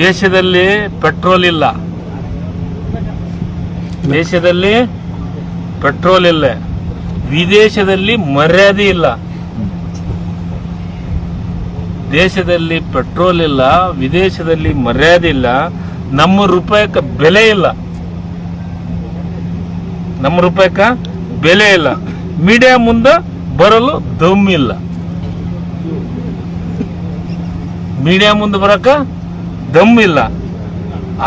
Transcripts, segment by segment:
ದೇಶದಲ್ಲಿ ಪೆಟ್ರೋಲ್ ಇಲ್ಲ, ದೇಶದಲ್ಲಿ ಪೆಟ್ರೋಲ್ ಇಲ್ಲ, ವಿದೇಶದಲ್ಲಿ ಮರ್ಯಾದೆ ಇಲ್ಲ. ದೇಶದಲ್ಲಿ ಪೆಟ್ರೋಲ್ ಇಲ್ಲ, ವಿದೇಶದಲ್ಲಿ ಮರ್ಯಾದೆ ಇಲ್ಲ, ನಮ್ಮ ರೂಪಾಯಿಗೆ ಬೆಲೆ ಇಲ್ಲ, ನಮ್ಮ ರೂಪಾಯಿಗೆ ಬೆಲೆ ಇಲ್ಲ. ಮೀಡಿಯಾ ಮುಂದೆ ಬರಲು ದಮ್ಮಿಲ್ಲ, ಮೀಡಿಯಾ ಮುಂದೆ ಬರಕ ದಮ್ಮಿಲ್ಲ.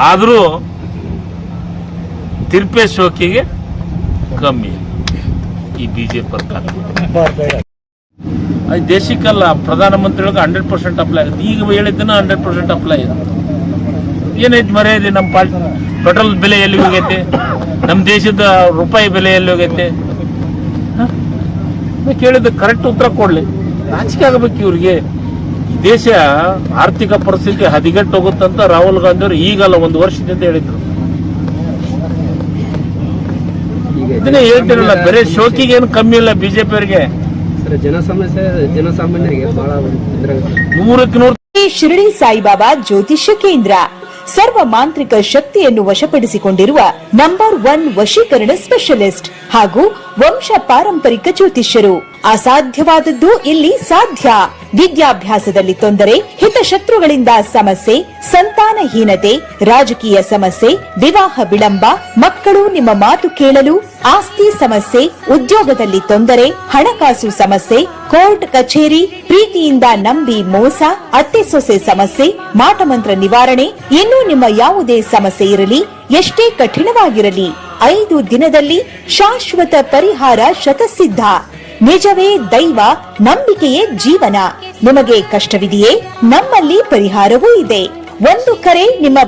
ಆದರೂ ತಿರ್ಪೆ ಶೋಕಿಗೆ ಕಮ್ಮಿ ಈ ಬಿಜೆಪಿ ಸರ್ಕಾರ. ಅದು ದೇಶಕ್ಕಲ್ಲ, ಪ್ರಧಾನಮಂತ್ರಿಗಳಿಗೆ 100% ಅಪ್ಲೈ ಆಗುತ್ತೆ. ಈಗ ಹೇಳಿದ್ದನ್ನು 100% ಅಪ್ಲೈ ಇದೆ. ಏನೈತೆ ಮರ್ಯಾದೆ? ನಮ್ಮ ಪೆಟ್ರೋಲ್ ಬೆಲೆ ಎಲ್ಲಿ ಹೋಗೈತೆ? ನಮ್ಮ ದೇಶದ ರೂಪಾಯಿ ಬೆಲೆ ಎಲ್ಲಿ ಹೋಗೈತೆ? ಕೇಳಿದ ಕರೆಕ್ಟ್ ಉತ್ತರ ಕೊಡ್ಲಿ. ನಾಚಿಕೆ ಆಗಬೇಕು ಇವ್ರಿಗೆ. ದೇಶ ಆರ್ಥಿಕ ಪರಿಸ್ಥಿತಿ ಹದಿಗೆಟ್ಟು ಹೋಗುತ್ತಂತ ರಾಹುಲ್ ಗಾಂಧಿ ಅವರು ಈಗಲ್ಲ, 1 ವರ್ಷದಿಂದ ಹೇಳಿದ್ರು. ಇದನ್ನೇ ಹೇಳ್ತಿರಲ್ಲ, ಬೇರೆ ಶೋಕಿಗೆ ಏನು ಕಮ್ಮಿ ಇಲ್ಲ ಬಿಜೆಪಿ ಅವರಿಗೆ. ಜನಸಾಮಾನ್ಯರಿಗೆ ಬಹಳ 100ಕ್ಕೆ 100. ಶಿರಡಿ ಸಾಯಿಬಾಬಾ ಜ್ಯೋತಿಷ್ಯ ಕೇಂದ್ರ ಸರ್ವ ಮಾಂತ್ರಿಕ ಶಕ್ತಿಯನ್ನು ವಶಪಡಿಸಿಕೊಂಡಿರುವ ನಂಬರ್ 1 ವಶೀಕರಣ ಸ್ಪೆಷಲಿಸ್ಟ್ ಹಾಗೂ ವಂಶ ಪಾರಂಪರಿಕ ಜ್ಯೋತಿಷ್ಯರು. ಅಸಾಧ್ಯವಾದದ್ದು ಇಲ್ಲಿ ಸಾಧ್ಯ. ವಿದ್ಯಾಭ್ಯಾಸದಲ್ಲಿ ತೊಂದರೆ, ಹಿತಶತ್ರುಗಳಿಂದ ಸಮಸ್ಯೆ, ಸಂತಾನಹೀನತೆ, ರಾಜಕೀಯ ಸಮಸ್ಯೆ, ವಿವಾಹ ವಿಳಂಬ, ಮಕ್ಕಳು ನಿಮ್ಮ ಮಾತು ಕೇಳಲು, ಆಸ್ತಿ ಸಮಸ್ಯೆ, ಉದ್ಯೋಗದಲ್ಲಿ ತೊಂದರೆ, ಹಣಕಾಸು ಸಮಸ್ಯೆ, ಕೋರ್ಟ್ ಕಚೇರಿ, ಪ್ರೀತಿಯಿಂದ ನಂಬಿ ಮೋಸ, ಅತ್ತೆ ಸೊಸೆ ಸಮಸ್ಯೆ, ಮಾಟಮಂತ್ರ ನಿವಾರಣೆ, ಇನ್ನೂ ನಿಮ್ಮ ಯಾವುದೇ ಸಮಸ್ಯೆ ಇರಲಿ, ಎಷ್ಟೇ ಕಠಿಣವಾಗಿರಲಿ 5 ದಿನದಲ್ಲಿ ಶಾಶ್ವತ ಪರಿಹಾರ ಶತಸಿದ್ಧ. ನಿಜವೇ ದೈವ, ನಂಬಿಕೆಯೇ ಜೀವನ. ನಿಮಗೆ ಕಷ್ಟವಿದೆಯೇ? ನಮ್ಮಲ್ಲಿ ಪರಿಹಾರವೂ ಇದೆ. ಒಂದು ಕರೆ ನಿಮ್ಮ